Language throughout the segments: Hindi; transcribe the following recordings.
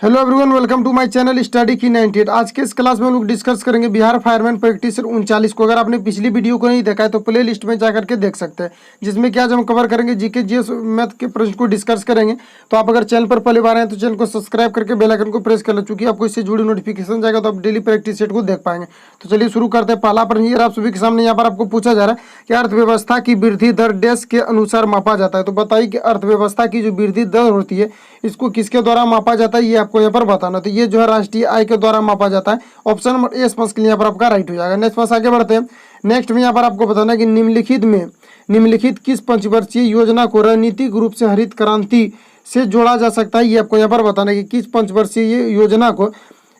Hello everyone, welcome to my channel study की 98। आज के इस क्लास में हम लोग डिस्कस करेंगे बिहार फायरमैन प्रैक्टिसर 39 को। अगर आपने पिछली वीडियो को नहीं देखा है तो प्ले लिस्ट में जाकर के देख सकते हैं, जिसमें कि आज हम कवर करेंगे जीके जीएस मैथ के प्रश्न को डिस्कस करेंगे। तो आप अगर चैनल पर पहली बार हैं तो चैनल को सब्सक्राइब करके बेल आइकन को प्रेस कर लो, चूंकि आपको इससे जुड़ी नोटिफिकेशन जाएगा तो आप डेली प्रैक्टिस सेट को देख पाएंगे। तो चलिए शुरू करते हैं। पहला प्रश्न ये आप सभी के सामने यहाँ पर आपको पूछा जा रहा है कि अर्थव्यवस्था की वृद्धि दर देश के अनुसार मापा जाता है। तो बताइए कि अर्थव्यवस्था की जो वृद्धि दर होती है इसको किसके द्वारा मापा जाता है, ये आपको यहाँ पर बताना। तो ये जो है राष्ट्रीय आय के द्वारा मापा जाता है। ऑप्शन नंबर ए स्पष्ट के लिए यहाँ पर आपका राइट हो जाएगा। नेक्स्ट पास आगे बढ़ते हैं। नेक्स्ट में यहाँ पर आपको बताना है कि निम्नलिखित किस पंचवर्षीय योजना को रणनीतिक रूप से हरित क्रांति से जोड़ा जा सकता है। ये आपको यहाँ पर बताना है कि किस पंचवर्षीय योजना को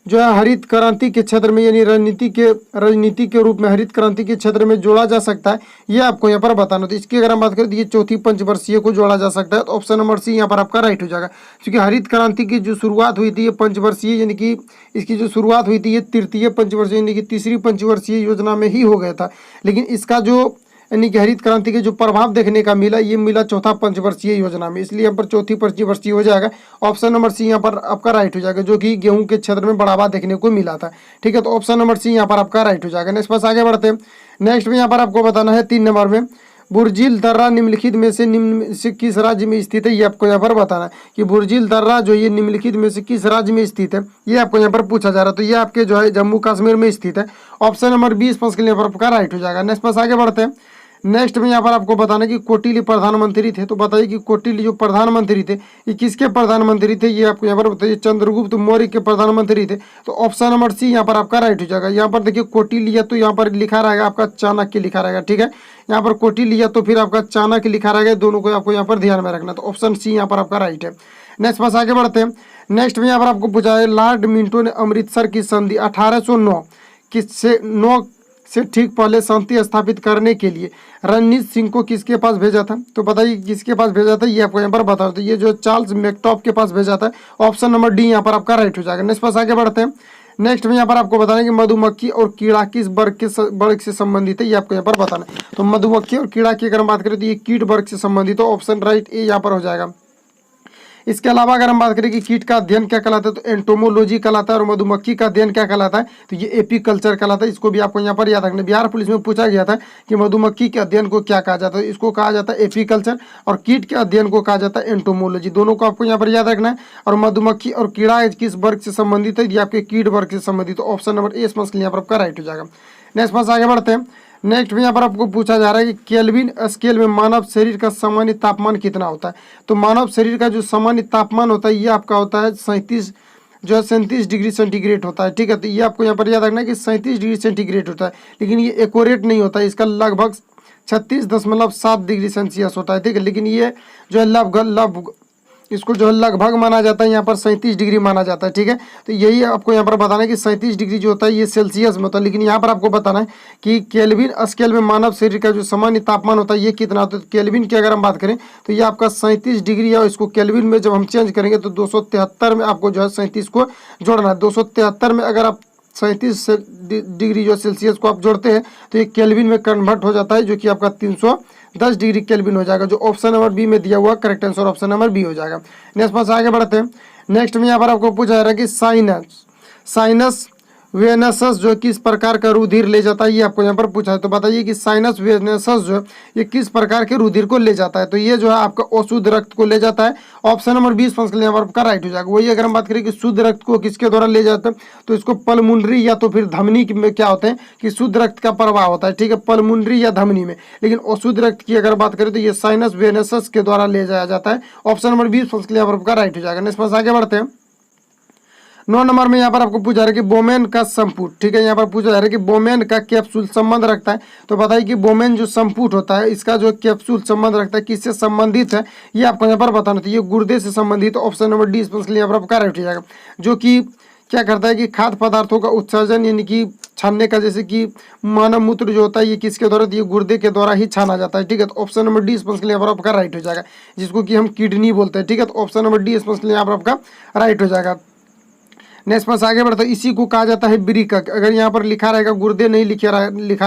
जो है हरित क्रांति के क्षेत्र में यानी राजनीति के रूप में हरित क्रांति के क्षेत्र में जोड़ा जा सकता है, ये आपको यहाँ पर बताना। तो इसकी अगर हम बात करें तो ये चौथी पंचवर्षीय को जोड़ा जा सकता है। तो ऑप्शन नंबर सी यहाँ पर आपका राइट हो जाएगा, क्योंकि हरित क्रांति की जो शुरुआत हुई थी ये पंचवर्षीय यानी कि इसकी जो शुरुआत हुई थी ये तृतीय पंचवर्षीय यानी कि तीसरी पंचवर्षीय योजना में ही हो गया था, लेकिन इसका जो यानी कि हरित क्रांति के जो प्रभाव देखने का मिला ये मिला चौथा पंचवर्षीय योजना में, इसलिए यहाँ पर चौथी पंचवर्षीय हो जाएगा। ऑप्शन नंबर सी यहाँ पर आपका राइट हो जाएगा, जो कि गेहूं के क्षेत्र में बढ़ावा देखने को मिला था। ठीक है, तो ऑप्शन नंबर सी यहाँ पर आपका राइट हो जाएगा। नेक्स्ट पास आगे बढ़ते हैं। नेक्स्ट में यहाँ पर आपको बताना है 3 नंबर में बुर्जिल दर्रा निम्नलिखित में से किस राज्य में स्थित है। ये आपको यहाँ पर बताना है कि बुर्जिल दर्रा जो ये निम्नलिखित में से किस राज्य में स्थित है, ये आपको यहाँ पर पूछा जा रहा है। तो ये आपके जो है जम्मू कश्मीर में स्थित है। ऑप्शन नंबर 20 के लिए यहाँ पर आपका राइट हो जाएगा। नेक्स्ट पास आगे बढ़ते हैं। नेक्स्ट में यहाँ पर आपको बताना कि कोटिली प्रधानमंत्री थे। तो बताइए कि कोटिली जो प्रधानमंत्री थे ये किसके प्रधानमंत्री थे, ये आपको यहाँ पर बताइए चंद्रगुप्त मौर्य के प्रधानमंत्री थे। तो ऑप्शन नंबर सी यहाँ पर आपका राइट हो जाएगा। यहाँ पर देखिए कोटिली या तो यहाँ पर लिखा रहेगा आपका चाणक्य लिखा रहेगा। ठीक है, यहाँ पर कोटिली या तो फिर आपका चाणक्य लिखा रहेगा, दोनों को आपको यहाँ पर ध्यान में रखना। तो ऑप्शन सी यहाँ पर आपका राइट है। नेक्स्ट पास आगे बढ़ते हैं। नेक्स्ट में यहाँ पर आपको पूछा है लॉर्ड मिंटो ने अमृतसर की संधि 1809 से ठीक पहले शांति स्थापित करने के लिए रणजीत सिंह को किसके पास भेजा था। तो बताइए किसके पास भेजा था, ये आपको यहाँ पर बता दो। ये जो चार्ल्स मैकटॉप के पास भेजा था। ऑप्शन नंबर डी यहाँ पर आपका राइट हो जाएगा। नेक्स्ट पास आगे बढ़ते हैं। नेक्स्ट में यहाँ पर आपको बताना है कि मधुमक्खी और कीड़ा किस वर्ग से संबंधित है, ये आपको यहाँ पर बताना है। तो मधुमक्खी और कीड़ा की अगर हम बात करें तो ये कीट वर्ग से संबंधित हो। ऑप्शन राइट ए यहाँ पर हो जाएगा। इसके अलावा अगर हम बात करें कि कीट का अध्ययन क्या कहलाता है तो एंटोमोलॉजी कहलाता है, और मधुमक्खी का अध्ययन क्या कहलाता है तो ये एपीकल्चर कहलाता है। इसको भी आपको यहाँ पर याद रखना। बिहार पुलिस में पूछा गया था कि मधुमक्खी के अध्ययन को क्या कहा जाता है, इसको कहा जाता है एपीकल्चर, और कीट के अध्ययन को कहा जाता है एंटोमोलॉजी। दोनों को आपको यहाँ पर याद रखना है। और मधुमक्खी और कीड़ा किस वर्ग से संबंधित है, ये आपके कीट वर्ग से संबंधित। ऑप्शन नंबर ए स्पष्ट यहाँ पर आपका राइट हो जाएगा। नेक्स्ट पास आगे बढ़ते हैं। नेक्स्ट में यहाँ पर आपको पूछा जा रहा है कि केल्विन स्केल में मानव शरीर का सामान्य तापमान कितना होता है। तो मानव शरीर का जो सामान्य तापमान होता है ये आपका होता है 37 डिग्री सेंटीग्रेड होता है। ठीक है, तो ये आपको यहाँ पर याद रखना है कि 37 डिग्री सेंटीग्रेड होता है, लेकिन ये एक्यूरेट नहीं होता है। इसका लगभग 36.7 डिग्री सेल्सियस होता है। ठीक है, लेकिन ये जो है इसको जो है लगभग माना जाता है, यहाँ पर 37 डिग्री माना जाता है। ठीक है, तो यही आपको यहाँ पर बताना है कि 37 डिग्री जो होता है ये सेल्सियस में होता है, लेकिन यहाँ पर आपको बताना है कि केल्विन स्केल में मानव शरीर का जो सामान्य तापमान होता है ये कितना होता है। तो केल्विन की अगर हम बात करें तो ये आपका 37 डिग्री है, और इसको केल्विन में जब हम चेंज करेंगे तो 273 में आपको जो है 37 को जोड़ना है। 273 में अगर आप 37 डिग्री जो सेल्सियस को आप जोड़ते हैं तो ये केल्विन में कन्वर्ट हो जाता है, जो कि आपका 310 डिग्री केल्विन हो जाएगा। जो ऑप्शन नंबर बी में दिया हुआ correct answer option number B हो जाएगा। नेक्स्ट पास आगे बढ़ते हैं। नेक्स्ट में यहाँ पर आपको पूछा जा रहा है कि साइनस वेनसस जो किस प्रकार का रुधिर ले जाता है, ये आपको यहाँ पर पूछा है। तो बताइए कि साइनस वेनसस जो है ये किस प्रकार के रुधिर को ले जाता है। तो ये जो है आपका अशुद्ध रक्त को ले जाता है। ऑप्शन नंबर 20 के लिए आपका राइट हो जाएगा। वही अगर हम बात करें कि शुद्ध रक्त को किसके द्वारा ले जाता है तो इसको पल्मोनरी या तो फिर धमनी में क्या होते हैं कि शुद्ध रक्त का प्रवाह होता है। ठीक है, पल्मोनरी या धमनी में, लेकिन अशुद्ध रक्त की अगर बात करें तो ये साइनस वेनसस के द्वारा ले जाया जाता है। ऑप्शन नंबर 20 के लिए आपका राइट हो जाएगा। नेक्स्ट पास आगे बढ़ते हैं। 9 नंबर में यहाँ पर आपको पूछा रहा है कि बोमेन का संपुट। ठीक है, यहाँ पर पूछा जा रहा है कि बोमेन का कैप्सूल संबंध रखता है। तो बताइए कि बोमेन जो संपुट होता है इसका जो कैप्सूल संबंध रखता है किससे संबंधित है, ये आपको यहाँ पर बताना चाहिए। गुर्दे से संबंधित। ऑप्शन नंबर डी इसके लिए यहाँ पर आपका राइट हो जाएगा, जो कि क्या करता है कि खाद्य पदार्थों का उत्सर्जन यानी कि छानने का, जैसे कि मानव मूत्र जो होता है ये किसके द्वारा, ये गुर्दे के द्वारा ही छाना जाता है। ठीक है, तो ऑप्शन नंबर डी इसके लिए यहाँ पर आपका राइट हो जाएगा, जिसको कि हम किडनी बोलते हैं। ठीक है, तो ऑप्शन नंबर डी इसके लिए यहाँ पर आपका राइट हो जाएगा। नेक्स्ट पास आगे बढ़ता है। इसी को कहा जाता है बिरिकक। अगर यहाँ पर लिखा रहेगा गुर्दे नहीं लिखा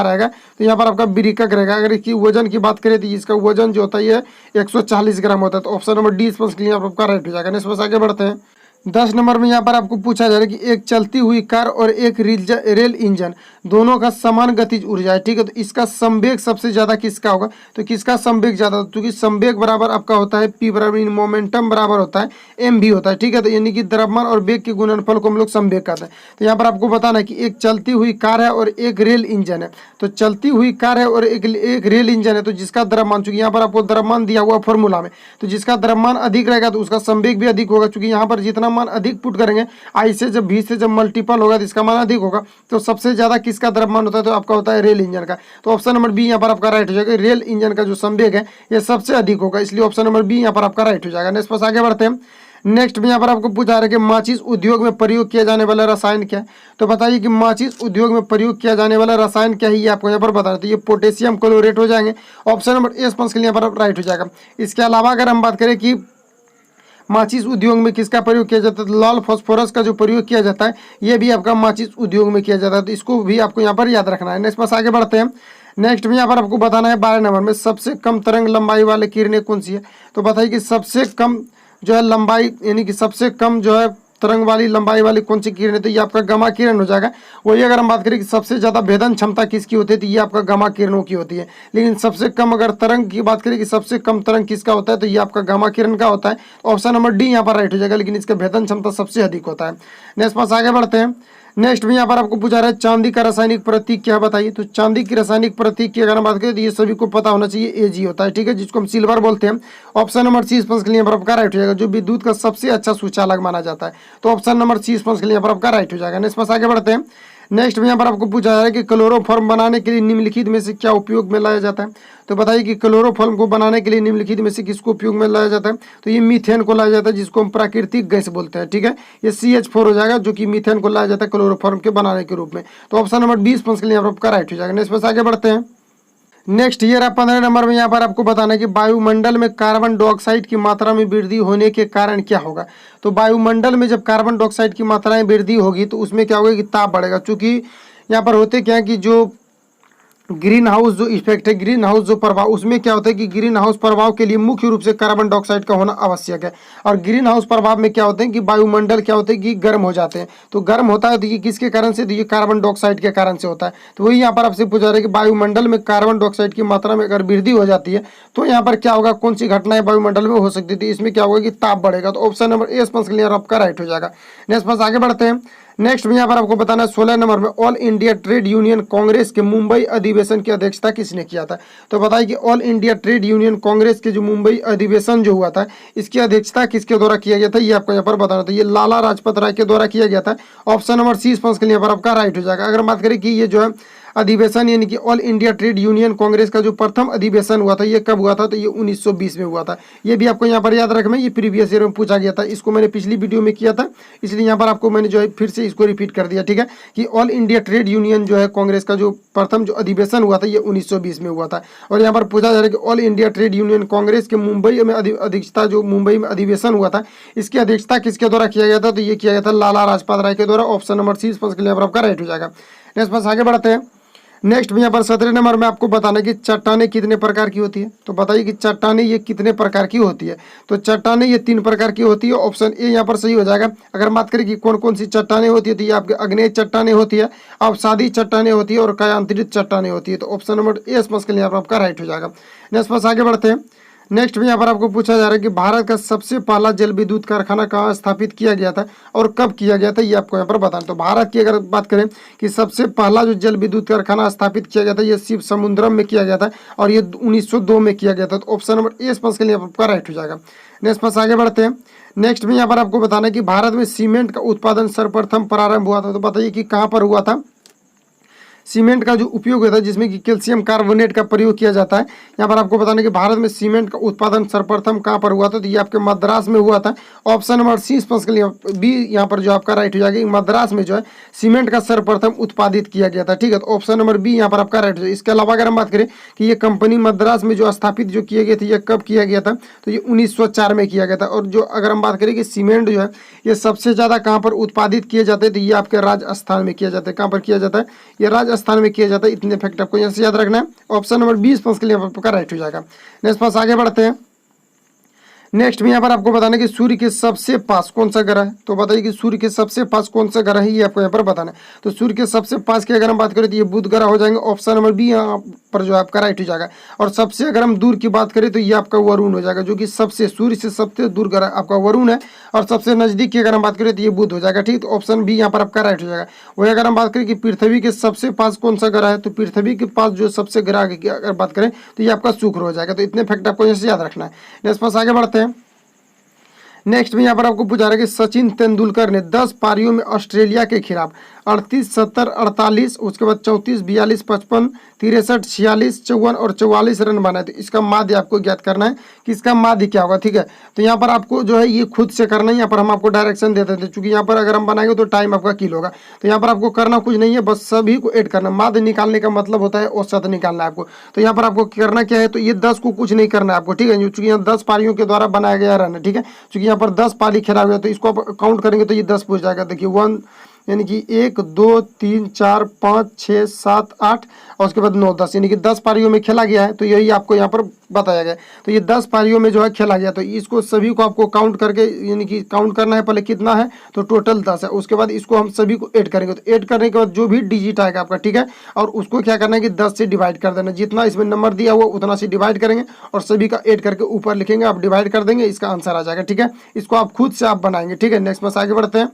रहेगा तो यहाँ पर आपका बिरिकक रहेगा। अगर इसकी वजन की बात करें तो इसका वजन जो होता है ये 140 ग्राम होता है। तो ऑप्शन नंबर डी इसके लिए आपका राइट हो जाएगा। नेक्स्ट पास आगे बढ़ते हैं। 10 नंबर में यहाँ पर आपको पूछा जा रहा है कि एक चलती हुई कार और एक रेल इंजन दोनों का समान गतिज ऊर्जा है, ठीक है। तो इसका संवेग सबसे ज्यादा किसका होगा, तो किसका संवेग ज्यादा, क्योंकि संवेग बराबर आपका होता है पी बराबर मोमेंटम बराबर होता है एम भी होता है, ठीक है। तो यानी कि द्रव्यमान और वेग के गुणनफल को हम लोग संवेग कहते हैं। तो यहाँ पर आपको बताना है कि एक चलती हुई कार है और एक रेल इंजन है। तो चलती हुई कार है और एक रेल इंजन है, तो जिसका द्रव्यमान, चूंकि यहाँ पर आपको द्रव्यमान दिया हुआ फॉर्मूला में, तो जिसका द्रव्यमान अधिक रहेगा तो उसका संवेग भी अधिक होगा, क्योंकि यहाँ पर जितना मान अधिक पुट करेंगे आई से जब भी से जब मल्टीपल होगा तो इसका मान अधिक होगा। तो सबसे ज्यादा किसका द्रव्यमान होता है, तो आपका होता है रेल इंजन का। तो ऑप्शन नंबर बी यहाँ पर आपका राइट हो जाएगा, रेल इंजन का जो संवेग है ये सबसे अधिक होगा, इसलिए ऑप्शन नंबर बी यहाँ पर आपका राइट हो जाएगा। नेक्स्ट पास आगे बढ़ते हैं। नेक्स्ट में यहाँ पर आपको पूछा रहा है कि माचिस उद्योग में प्रयोग किया जाने वाला रसायन क्या है। तो बताइए कि माचिस उद्योग में प्रयोग किया जाने वाला रसायन क्या है, ये आपको यहाँ पर बताना। तो ये पोटेशियम क्लोरेट हो जाएंगे, ऑप्शन नंबर ए स्पंज के लिए यहाँ पर राइट हो जाएगा। इसके अलावा अगर हम बात करें कि माचिस उद्योग में किसका प्रयोग किया जाता है, तो लाल फास्फोरस का जो प्रयोग किया जाता है ये भी आपका माचिस उद्योग में किया जाता है, तो इसको भी आपको यहाँ पर याद रखना है। नेक्स्ट पास आगे बढ़ते हैं। नेक्स्ट में यहाँ पर आपको बताना है 12 नंबर में सबसे कम तरंग लंबाई वाले किरणें कौन सी है। तो बताइए कि सबसे कम जो है लंबाई, यानी कि सबसे कम जो है तरंग वाली लंबाई वाली कौन सी किरण है, तो ये आपका गामा किरण हो जाएगा। वही अगर हम बात करें कि सबसे ज्यादा भेदन क्षमता किसकी होती है, तो ये आपका गामा किरणों की होती है। लेकिन सबसे कम अगर तरंग की बात करें कि सबसे कम तरंग किसका होता है, तो ये आपका गामा किरण का होता है। ऑप्शन नंबर डी यहाँ पर राइट हो जाएगा, लेकिन इसका भेदन क्षमता सबसे अधिक होता है। नेक्स्ट पास आगे बढ़ते हैं। नेक्स्ट में यहाँ पर आपको पूछा रहा है चांदी का रासायनिक प्रतीक क्या बताइए। तो चांदी की रासायनिक प्रतीक की अगर हम बात करें तो ये सभी को पता होना चाहिए, एजी होता है, ठीक है, जिसको हम सिल्वर बोलते हैं। ऑप्शन नंबर सी स्पंज के लिए यहाँ पर आपका राइट हो जाएगा, जो विद्युत का सबसे अच्छा सूचालक माना जाता है। तो ऑप्शन नंबर सी स्पंज के लिए यहाँ पर आपका राइट हो जाएगा। नेक्स्ट पास आगे बढ़ते हैं। नेक्स्ट में यहाँ पर आपको पूछा जा रहा है कि क्लोरोफॉर्म बनाने के लिए निम्नलिखित में से क्या उपयोग में लाया जाता है। तो बताइए कि क्लोरोफॉर्म को बनाने के लिए निम्नलिखित में से किसको उपयोग में लाया जाता है। तो ये मीथेन को लाया जाता है, जिसको हम प्राकृतिक गैस बोलते हैं, ठीक है। ये CH4 हो जाएगा, जो कि मीथेन को लाया जाता है क्लोरोफॉर्म के बनाने के रूप में। तो ऑप्शन नंबर 20 के लिए यहाँ पर आपका राइट हो जाएगा। नेक्स्ट आगे बढ़ते हैं। नेक्स्ट ईयर आप 15 नंबर में यहाँ पर आपको बताना है कि वायुमंडल में कार्बन डाइऑक्साइड की मात्रा में वृद्धि होने के कारण क्या होगा। तो वायुमंडल में जब कार्बन डाइऑक्साइड की मात्रा में वृद्धि होगी तो उसमें क्या होगा कि ताप बढ़ेगा, क्योंकि यहाँ पर होते क्या है कि जो ग्रीन हाउस जो इफेक्ट है, ग्रीन हाउस जो प्रभाव, उसमें क्या होता है कि ग्रीन हाउस प्रभाव के लिए मुख्य रूप से कार्बन डाइऑक्साइड का होना आवश्यक है। और ग्रीन हाउस प्रभाव में क्या होते हैं कि वायुमंडल क्या होते हैं कि गर्म हो जाते हैं। तो गर्म होता है तो ये किसके कारण से, तो ये कार्बन डाइऑक्साइड के कारण से होता है। तो वही यहाँ पर आपसे पूछा रहा है कि वायुमंडल में कार्बन डाइऑक्साइड की मात्रा में अगर वृद्धि हो जाती है तो यहाँ पर क्या होगा, कौन सी घटनाएं वायुमंडल में हो सकती थी, इसमें क्या होगा कि ताप बढ़ेगा। तो ऑप्शन नंबर ए स्पंज के लिए आपका राइट हो जाएगा। नेक्स्ट पास आगे बढ़ते हैं। नेक्स्ट में यहाँ पर आपको बताना है 16 नंबर में all India trade union Congress के मुंबई अधिवेशन की अध्यक्षता किसने किया था। तो बताइए कि all India trade union Congress के जो मुंबई अधिवेशन जो हुआ था इसकी अध्यक्षता किसके द्वारा किया गया था, ये आपको यहाँ पर बताना था। ये लाला लाजपत राय के द्वारा किया गया था। ऑप्शन नंबर सी स्पंज के लिए यहाँ पर आपका राइट हो जाएगा। अगर बात करें कि ये जो है अधिवेशन यानी कि all India trade union Congress का जो प्रथम अधिवेशन हुआ था ये कब हुआ था, तो ये 1920 में हुआ था। ये भी आपको यहाँ पर याद रखना है, ये प्रीवियस ईयर में पूछा गया था, इसको मैंने पिछली वीडियो में किया था, इसलिए यहाँ पर आपको मैंने जो है फिर से इसको रिपीट कर दिया, ठीक है, कि ऑल इंडिया ट्रेड यूनियन जो है कांग्रेस का जो प्रथम जो अधिवेशन हुआ था ये 1920 में हुआ था। और यहाँ पर पूछा जा रहा है कि all India trade union Congress के मुंबई में अध्यक्षता जो मुंबई में अधिवेशन हुआ था इसकी अध्यक्षता किसके द्वारा किया गया था, तो ये किया गया था लाला लाजपत राय के द्वारा। ऑप्शन नंबर सी के लिए आपका राइट हो जाएगा। नेक्स्ट पास आगे बढ़ते हैं। नेक्स्ट में यहाँ पर 17 नंबर में आपको बताना है कि चट्टानें कितने प्रकार की होती है। तो बताइए कि चट्टानें ये कितने प्रकार की होती है। तो चट्टानें ये 3 प्रकार की होती है, ऑप्शन ए यहाँ पर सही हो जाएगा। अगर बात करें कि कौन कौन सी चट्टानें होती है तो ये आपके अग्नेय चट्टानें होती है, अवसादी चट्टानें होती है और कायांतरित चट्टानें होती है। तो ऑप्शन नंबर ए स्पष्ट के लिए आपका राइट हो जाएगा। नेक्स्ट पास आगे बढ़ते हैं। नेक्स्ट में यहाँ पर आपको पूछा जा रहा है कि भारत का सबसे पहला जल विद्युत कारखाना कहाँ स्थापित किया गया था और कब किया गया था, ये आपको यहाँ पर बताना। तो भारत की अगर बात करें कि सबसे पहला जो जल विद्युत कारखाना स्थापित किया गया था ये शिव समुद्रम में किया गया था और ये 1902 में किया गया था। तो ऑप्शन नंबर ए स्पष्ट के लिए आपका राइट हो जाएगा। नेक्स्ट पास आगे बढ़ते हैं। नेक्स्ट में यहाँ पर आपको बताना है कि भारत में सीमेंट का उत्पादन सर्वप्रथम प्रारंभ हुआ था। तो बताइए कि कहाँ पर हुआ था। सीमेंट का जो उपयोग होता है जिसमें कि कैल्शियम कार्बोनेट का प्रयोग किया जाता है। यहाँ पर आपको बताना कि भारत में सीमेंट का उत्पादन सर्वप्रथम कहाँ पर हुआ था, तो ये आपके मद्रास में हुआ था। ऑप्शन नंबर सी स्पष्ट के लिए बी यहाँ पर जो आपका राइट हो जाएगा। मद्रास में जो है सीमेंट का सर्वप्रथम उत्पादित किया गया था, ठीक है। तो ऑप्शन नंबर बी यहाँ पर आपका राइट हो जाएगा। इसके अलावा अगर हम बात करें कि ये कंपनी मद्रास में जो स्थापित जो किए गए थे ये कब किया गया था, तो ये 1904 में किया गया था। और जो अगर हम बात करें कि सीमेंट जो है ये सबसे ज़्यादा कहाँ पर उत्पादित किए जाते हैं, तो ये आपके राजस्थान में किया जाता है। कहाँ पर किया जाता है, ये राजस्थान में किया जाता है। इतने फैक्ट आपको यहाँ से याद रखना है। ऑप्शन नंबर 20 के लिए आपका राइट हो जाएगा। नेक्स्ट पास आगे बढ़ते हैं। नेक्स्ट में यहाँ पर आपको बताना है कि सूर्य के सबसे पास कौन सा ग्रह है। तो बताइए कि सूर्य के सबसे पास कौन सा ग्रह है, ये आपको यहाँ पर बताना है। तो सूर्य के सबसे पास की अगर हम बात करें तो ये बुध ग्रह हो जाएंगे, ऑप्शन नंबर बी यहाँ पर जो आपका राइट हो जाएगा। और सबसे अगर हम दूर की बात करें तो ये आपका वरुण हो जाएगा, जो कि सबसे सूर्य से सबसे दूर ग्रह आपका वरुण है। और सबसे नजदीक की अगर हम बात करें तो ये बुध हो जाएगा, ठीक। तो ऑप्शन बी यहाँ पर आपका राइट हो जाएगा। वही अगर हम बात करें कि पृथ्वी के सबसे पास कौन सा ग्रह है, तो पृथ्वी के पास जो सबसे ग्रह की अगर बात करें तो ये आपका शुक्र हो जाएगा। तो इतने फैक्ट आपको यहाँ से याद रखना है। नेक्स्ट पास आगे बढ़ते हैं। नेक्स्ट में यहाँ पर आपको पूछा रहा है कि सचिन तेंदुलकर ने 10 पारियों में ऑस्ट्रेलिया के खिलाफ 38, 70, 48, उसके बाद 34, 42, 55, 63, 46, 54 और 44 रन बनाए। तो इसका माध्य आपको ज्ञात करना है कि इसका माध्य क्या होगा, ठीक है। तो यहाँ पर आपको जो है ये खुद से करना है, यहाँ पर हम आपको डायरेक्शन देते थे, क्योंकि यहाँ पर अगर हम बनाएंगे तो टाइम आपका किल होगा। तो यहाँ पर आपको करना कुछ नहीं है, बस सभी को ऐड करना। माध्य निकालने का मतलब होता है औसत निकालना है आपको। तो यहाँ पर आपको करना क्या है, तो ये 10 को कुछ नहीं करना है आपको, ठीक है, क्योंकि यहाँ 10 पारियों के द्वारा बनाया गया रन है, ठीक है। क्योंकि यहाँ पर 10 पारी खेला हुआ है, तो इसको आप काउंट करेंगे तो ये 10 पूछ जाएगा। देखिए 1 यानी कि 1 2 3 4 5 6 7 8 और उसके बाद 9 10 यानी कि 10 पारियों में खेला गया है। तो यही आपको यहाँ पर बताया गया। तो ये 10 पारियों में जो है खेला गया, तो इसको सभी को आपको काउंट करके यानी कि काउंट करना है पहले कितना है, तो टोटल 10 है। उसके बाद इसको हम सभी को ऐड करेंगे, तो ऐड करने के बाद जो भी डिजिट आएगा आपका, ठीक है, और उसको क्या करना है कि 10 से डिवाइड कर देना। जितना इसमें नंबर दिया हुआ उतना से डिवाइड करेंगे और सभी का ऐड करके ऊपर लिखेंगे, आप डिवाइड कर देंगे, इसका आंसर आ जाएगा, ठीक है। इसको आप खुद से आप बनाएंगे, ठीक है। नेक्स्ट में आगे बढ़ते हैं।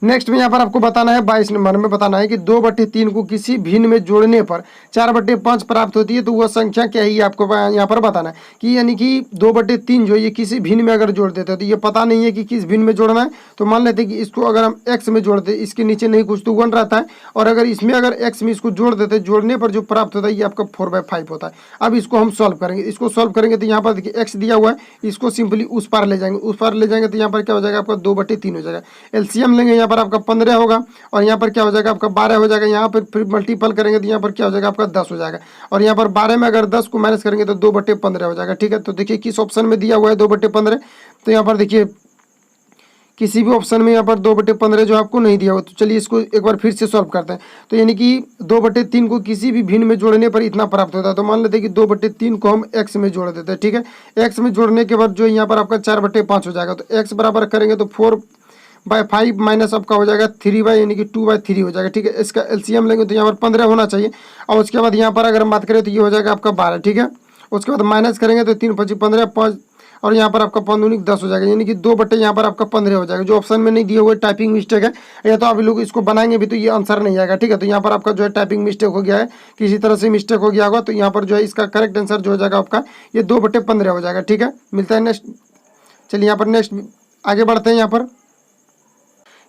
नेक्स्ट में यहाँ पर आपको बताना है 22 नंबर में बताना है कि 2/3 को किसी भिन्न में जोड़ने पर 4/5 प्राप्त होती है। तो वह संख्या क्या है, ये आपको यहाँ पर बताना है कि यानी कि 2/3 जो ये किसी भिन्न में अगर जोड़ देते हैं तो ये पता नहीं है कि किस भिन्न में जोड़ना है। तो मान लेते हैं कि इसको अगर हम x में जोड़ते हैं, इसके नीचे नहीं कुछ तो 1 रहता है, और अगर इसमें अगर x में इसको जोड़ देते हैं, जोड़ने पर जो प्राप्त होता है ये आपका 4/5 होता है। अब इसको हम सॉल्व करेंगे, इसको सॉल्व करेंगे तो यहाँ पर देखिए x दिया हुआ है, इसको सिंपली उस पार ले जाएंगे, उस पार ले जाएंगे तो यहाँ पर क्या हो जाएगा आपका 2/3 हो जाएगा। एलसीएम लेंगे, यहाँ पर आपका 15 होगा और यहाँ पर क्या हो जाएगा आपका 12 हो जाएगा। यहाँ पर फिर मल्टीपल करेंगे तो यहाँ पर क्या हो जाएगा आपका 10 हो जाएगा, और यहाँ पर 12 में अगर 10 को माइनस करेंगे तो 2/15 हो जाएगा, ठीक है। तो देखिए किस ऑप्शन में दिया हुआ है 2/15, तो यहाँ पर देखिए किसी भी ऑप्शन में यहाँ पर 2/15 जो आपको नहीं दिया हुआ। तो चलिए इसको एक बार फिर से सॉल्व करते हैं। तो यानी कि 2/3 को किसी भी भिन्न में जोड़ने पर इतना प्राप्त होता है। तो मान लेते हैं कि 2/3 को हम x में जोड़ देते हैं, ठीक है। x में जोड़ने के बाद जो यहाँ पर आपका 4/5 हो जाएगा। तो x बराबर करेंगे तो 4/5 माइनस आपका हो जाएगा 3 यानी कि 2/3 हो जाएगा, ठीक है। इसका एलसीएम लेंगे तो यहाँ पर 15 होना चाहिए, और उसके बाद यहाँ पर अगर हम बात करें तो ये हो जाएगा आपका 12, ठीक है। उसके बाद माइनस करेंगे तो 3 5 15 5 और यहाँ पर आपका 5 10 हो जाएगा, यानी कि 2 यहाँ पर आपका 15 हो जाएगा। जो ऑप्शन में नहीं दिया हुआ टाइपिंग मिस्टेक है, या तो आप लोग इसको बनाएंगे भी तो ये आंसर नहीं आएगा, ठीक है। तो यहाँ पर आपका जो है टाइपिंग मिस्टेक हो गया है, किसी तरह से मिस्टेक हो गया होगा। तो यहाँ पर जो है इसका करेक्ट आंसर जो हो जाएगा आपका ये 2/15 हो जाएगा, ठीक है। मिलता है नेक्स्ट। चलिए यहाँ पर नेक्स्ट आगे बढ़ते हैं। यहाँ पर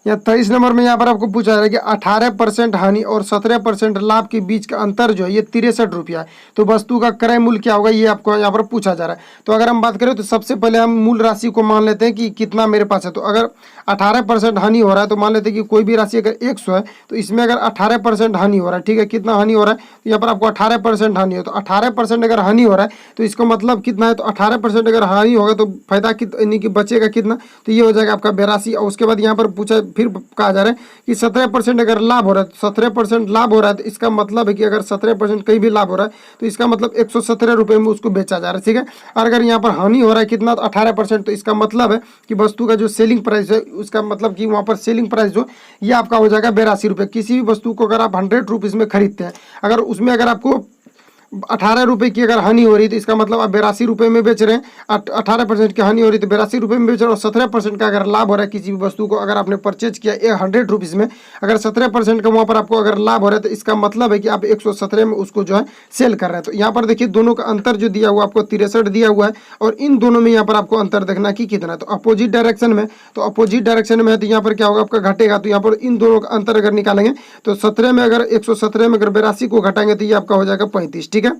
23 नंबर में यहाँ पर आपको पूछा जा रहा है कि 18% हानि और 17% लाभ के बीच का अंतर जो है ये 63 रुपया है। तो वस्तु का क्रय मूल्य क्या होगा, ये आपको यहाँ पर पूछा जा रहा है। तो अगर हम बात करें तो सबसे पहले हम मूल राशि को मान लेते हैं कि कितना मेरे पास है। तो अगर 18% हानि हो रहा है तो मान लेते हैं कि कोई भी राशि अगर 100 है तो इसमें अगर 18% हानि हो रहा है, ठीक है। कितना हानि हो रहा है, तो यहाँ पर आपको 18% हानि हो, तो 18% अगर हानि हो रहा है तो इसका मतलब कितना है, तो 18% अगर हानि होगा तो फायदा यानी कि बचेगा कितना, तो ये हो जाएगा आपका 82। और उसके बाद यहाँ पर पूछा फिर कहा जा रहा है कि 17% अगर लाभ हो रहा है, तो 17% लाभ हो रहा है, तो इसका मतलब है कि अगर 17% कहीं भी लाभ हो रहा है तो इसका मतलब 117 रुपये में उसको बेचा जा रहा है, ठीक है। और अगर यहाँ पर हानि हो रहा है कितना, तो 18%, तो इसका मतलब है कि वस्तु का जो सेलिंग प्राइस है उसका मतलब कि वहाँ पर सेलिंग प्राइस जो ये आपका हो जाएगा 82 रुपये। किसी भी वस्तु को अगर आप 100 रुपीज़ में खरीदते हैं, अगर उसमें अगर आपको 18 रुपये की अगर हानि हो रही तो इसका मतलब आप 82 रुपये में बेच रहे हैं। 18% की हानि हो रही तो 82 रुपये में बेच रहे हैं, और 17% का अगर लाभ हो रहा है किसी भी वस्तु को अगर आपने परचेज किया 100 रुपीज़ में, अगर 17% का वहाँ पर आपको अगर लाभ हो रहा है तो इसका मतलब है कि आप 117 में उसको जो है सेल कर रहे हैं। तो यहाँ पर देखिए दोनों का अंतर जो दिया हुआ आपको 63 दिया हुआ है, और इन दोनों में यहाँ पर आपको अंतर देखना कि कितना है। तो अपोजिट डायरेक्शन में, तो अपोजिट डायरेक्शन में है तो यहाँ पर क्या होगा आपका घटेगा। तो यहाँ पर इन दोनों का अंतर अगर निकालेंगे तो 17 में अगर 117 में अगर 82 को घटाएंगे तो ये आपका हो जाएगा 35, ठीक है।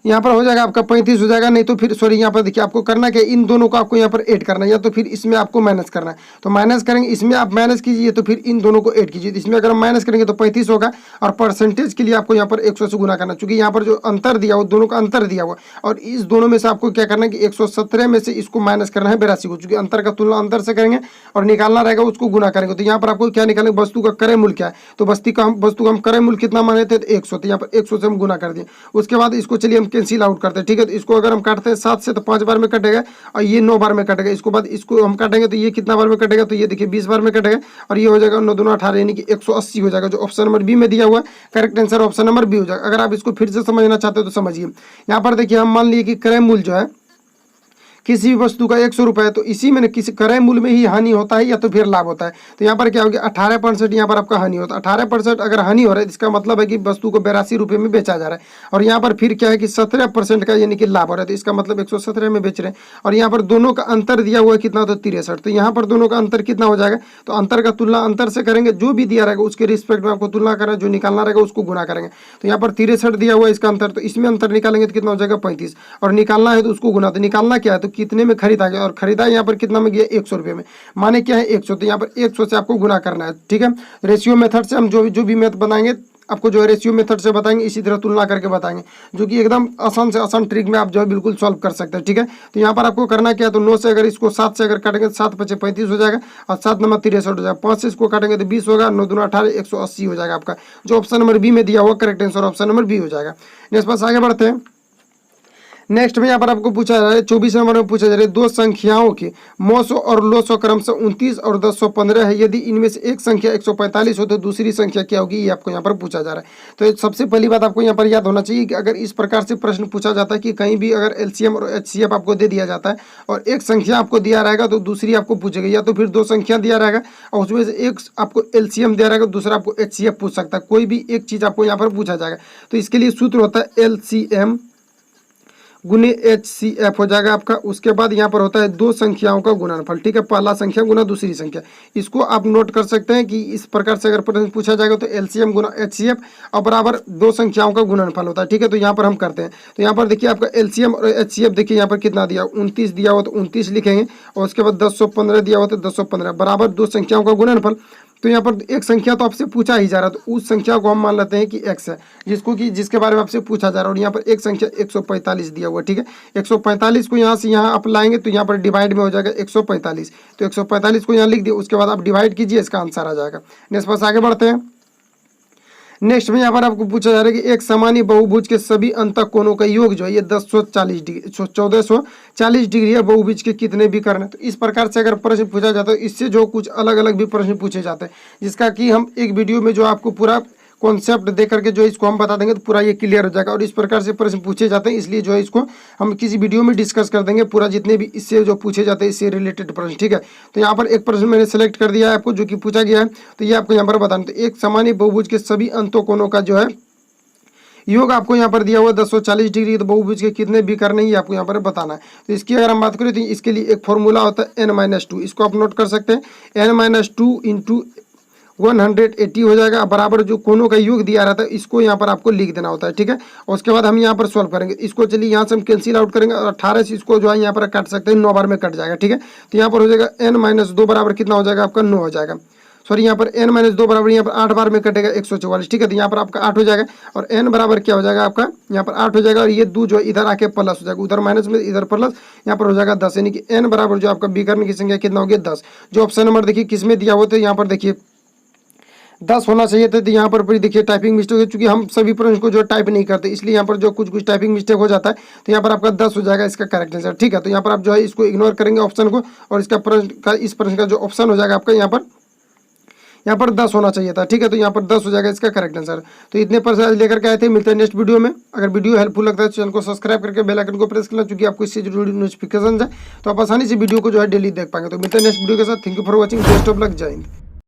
यहाँ पर हो जाएगा आपका 35 हो जाएगा, नहीं तो फिर सॉरी यहाँ पर देखिए आपको करना क्या, इन दोनों को आपको यहाँ पर ऐड करना है, या तो फिर इसमें आपको माइनस करना है। तो माइनस करेंगे, इसमें आप माइनस कीजिए तो फिर इन दोनों को ऐड कीजिए। इसमें अगर हम माइनस करेंगे तो 35 होगा, और परसेंटेज के लिए आपको यहाँ पर 100 से गुना करना, क्योंकि यहाँ पर जो अंतर दिया हुआ दोनों का अंतर दिया हुआ, और इस दोनों में से आपको क्या करना है कि 117 में से इसको माइनस करना है 82 को, क्योंकि अंतर का तुलना अंतर से करेंगे और निकालना रहेगा उसको गुना करेंगे। तो यहाँ पर आपको क्या निकालेंगे, वस्तु का क्रय मूल्य क्या है। तो वस्तु का हम क्रय मूल्य कितना माने थे, 100, तो यहाँ पर 100 से हम गुना कर दिए। उसके बाद इसको चलिए हम कैंसिल आउट करते हैं, ठीक है। तो इसको अगर हम काटते हैं 7 से तो 5 बार में कटेगा और ये 9 बार में कटेगा। इसको बाद इसको हम काटेंगे तो ये कितना बार में कटेगा, तो ये देखिए 20 बार में कटेगा और ये हो जाएगा 9 दूना 18 यानी कि 180 हो जाएगा, जो ऑप्शन नंबर बी में दिया हुआ है। Correct answer option number B हो जाएगा। अगर आप इसको फिर से समझना चाहते हो तो समझिए। यहाँ पर देखिए हम मान लिए कि क्रय मूल्य जो है किसी भी वस्तु का 100 रुपये है, तो इसी में किसी क्रय मूल्य में ही हानि होता है या तो फिर लाभ होता है। तो यहाँ पर क्या होगा 18% यहाँ पर आपका हानि होता है। 18% अगर हानि हो रहा है इसका मतलब है कि वस्तु को 82 रुपये में बेचा जा रहा है। और यहाँ पर फिर क्या है कि 17% का यानी कि लाभ हो रहा है, तो इसका मतलब 117 में बेच रहे हैं। और यहाँ पर दोनों का अंतर दिया हुआ है कितना, तो 63। तो यहाँ पर दोनों का अंतर कितना हो जाएगा, तो अंतर का तुलना अंतर से करेंगे, जो भी दिया रहेगा उसके रिस्पेक्ट में आपको तुलना करें, जो निकालना रहेगा उसको गुना करेंगे। तो यहाँ पर 63 दिया हुआ है इसका अंतर, तो इसमें अंतर निकालेंगे तो कितना हो जाएगा 35 और निकालना है तो उसको गुना। तो निकालना क्या है, तो कितने में खरीदा और खरीदा यहाँ पर कितना में गया 100 रुपये में, माने क्या है 100, तो यहाँ पर 100 से आपको गुना करना है, ठीक है। रेशियो मेथड से हम जो भी मेथड बनाएंगे आपको जो है रेशियो मेथड से बताएंगे, इसी तरह तुलना करके बताएंगे, जो कि एकदम आसान से आसान ट्रिक में आप जो है बिल्कुल सॉल्व कर सकते हैं, ठीक है। तो यहाँ पर आपको करना क्या है, तो 9 से अगर इसको 7 से अगर काटेंगे तो 7 -- 5 = 35 हो जाएगा और 7 नंबर 63 हो जाएगा। 5 से इसको काटेंगे तो 20 होगा, 9 दूना 18 180 हो जाएगा आपका, जो ऑप्शन नंबर बी में दिया हुआ correct answer option number B हो जाएगा। नेक्स्ट पास आगे बढ़ते हैं। नेक्स्ट में यहाँ पर आपको पूछा जा रहा है 24 नंबर में पूछा जा रहा है दो संख्याओं के मौसो और लोसो क्रमशः 29 और 1015 है। यदि इनमें से एक संख्या 145 हो तो दूसरी संख्या क्या होगी, ये आपको यहाँ पर पूछा जा रहा है। तो सबसे पहली बात आपको यहाँ पर याद होना चाहिए कि अगर इस प्रकार से प्रश्न पूछा जाता है कि कहीं भी अगर एलसीएम और एचसीएफ आपको दे दिया जाता है और एक संख्या आपको दिया रहेगा तो दूसरी आपको पूछेगी, या तो फिर दो संख्या दिया रहेगा और उसमें से एक आपको एलसीएम दिया रहेगा, दूसरा आपको एचसीएफ पूछ सकता है। कोई भी एक चीज़ आपको यहाँ पर पूछा जाएगा। तो इसके लिए सूत्र होता है एलसीएम गुने HCF हो जाएगा आपका। उसके बाद यहाँ पर होता है दो संख्याओं का गुणनफल, ठीक है, पहला संख्या गुना दूसरी संख्या। इसको आप नोट कर सकते हैं कि इस प्रकार से अगर प्रश्न पूछा जाएगा तो LCM गुना HCF और बराबर दो संख्याओं का गुणनफल होता है, ठीक है। तो यहाँ पर हम करते हैं, तो यहाँ पर देखिए आपका LCM और HCF देखिए यहाँ पर कितना दिया, 29 दिया हुआ तो 29 लिखेंगे और उसके बाद 1015 दिया हुआ तो 1015 बराबर दो संख्याओं का गुणनफल। तो यहाँ पर एक संख्या तो आपसे पूछा ही जा रहा है, तो उस संख्या को हम मान लेते हैं कि x है, जिसके बारे में आपसे पूछा जा रहा है। और यहाँ पर एक संख्या 145 दिया हुआ, ठीक है। 145 को यहाँ से यहाँ आप लाएंगे तो यहाँ पर डिवाइड में हो जाएगा 145, तो 145 को यहाँ लिख दिया, उसके बाद आप डिवाइड कीजिए, इसका आंसर आ जाएगा। नेक्स्ट पास आगे बढ़ते हैं। नेक्स्ट में यहाँ पर आपको पूछा जा रहा है कि एक सामान्य बहुभुज के सभी अंतः कोणों का योग जो है ये 1440 डिग्री है, बहुभुज के कितने भी कर्ण। तो इस प्रकार से अगर प्रश्न पूछा जाता है, इससे जो कुछ अलग अलग भी प्रश्न पूछे जाते हैं, जिसका कि हम एक वीडियो में जो आपको पूरा कॉन्सेप्ट दे करके जो इसको हम बता देंगे तो पूरा ये क्लियर हो जाएगा। और इस प्रकार से प्रश्न पूछे जाते हैं, इसलिए जो है इसको हम किसी वीडियो में डिस्कस कर देंगे पूरा, जितने भी इससे जो पूछे जाते हैं इससे रिलेटेड प्रश्न, ठीक है। तो यहाँ पर एक प्रश्न मैंने सेलेक्ट कर दिया है आपको, जो कि पूछा गया है, तो ये आपको यहाँ पर बताना। तो एक सामान्य बहुभुज के सभी अंतों कोणों का जो है योग आपको यहाँ पर दिया हुआ 1040 डिग्री, तो बहुभुज के कितने भी करने ही आपको यहाँ पर बताना है। तो इसकी अगर हम बात करें तो इसके लिए एक फॉर्मूला होता है n-2, इसको आप नोट कर सकते हैं। n-2 इंटू 180 हो जाएगा, बराबर जो कोनों का योग दिया रहता है इसको यहाँ पर आपको लिख देना होता है, ठीक है। और उसके बाद हम यहाँ पर सॉल्व करेंगे, इसको चलिए यहाँ से हम कैंसिल आउट करेंगे और 18 से इसको जो है यहाँ पर काट सकते हैं, 9 बार में कट जाएगा, ठीक है। तो यहाँ पर हो जाएगा n-2 बराबर कितना हो जाएगा आपका 9 हो जाएगा। सॉरी, यहाँ पर n-2 बराबर यहाँ पर 8 बार में कटेगा 144, ठीक है। तो यहाँ पर आपका 8 हो जाएगा और n बराबर क्या हो जाएगा आपका यहाँ पर 8 हो जाएगा और ये 2 जो इधर आके प्लस हो जाएगा, उधर माइनस में इधर प्लस, यहाँ पर हो जाएगा 10, यानी कि n बराबर जो आपका विकर्ण की संख्या कितना हो गया 10। जो ऑप्शन नंबर देखिए किसमें दिया हुआ था, यहाँ पर देखिए 10 होना चाहिए था। तो यहाँ पर देखिए टाइपिंग मिस्टेक है, चूंकि हम सभी प्रश्न को जो टाइप नहीं करते इसलिए यहाँ पर जो कुछ टाइपिंग मिस्टेक हो जाता है, तो यहाँ पर आपका 10 हो जाएगा इसका करेक्ट आंसर, ठीक है। तो यहाँ पर आप जो है इसको इग्नोर करेंगे ऑप्शन को, और इसका प्रश्न का इस प्रश्न का जो ऑप्शन हो जाएगा आपका यहाँ पर 10 होना चाहिए था, ठीक है। तो यहाँ पर 10 हो जाएगा इसका करेक्ट आंसर। तो इतने प्रश्न लेकर के आए थे। मिलते हैं नेक्स्ट वीडियो में। अगर वीडियो हेल्पफुल लगता है तो चैनल को सब्सक्राइब करके बेल आइकन को प्रेस करना, क्योंकि आपको इससे जुड़ी नोटिफिकेशन है तो आप आसानी से वीडियो को जो है डेली देख पाएंगे। तो मिलते हैं नेक्स्ट वीडियो के साथ। Thank you for watching, best of luck, जय हिंद।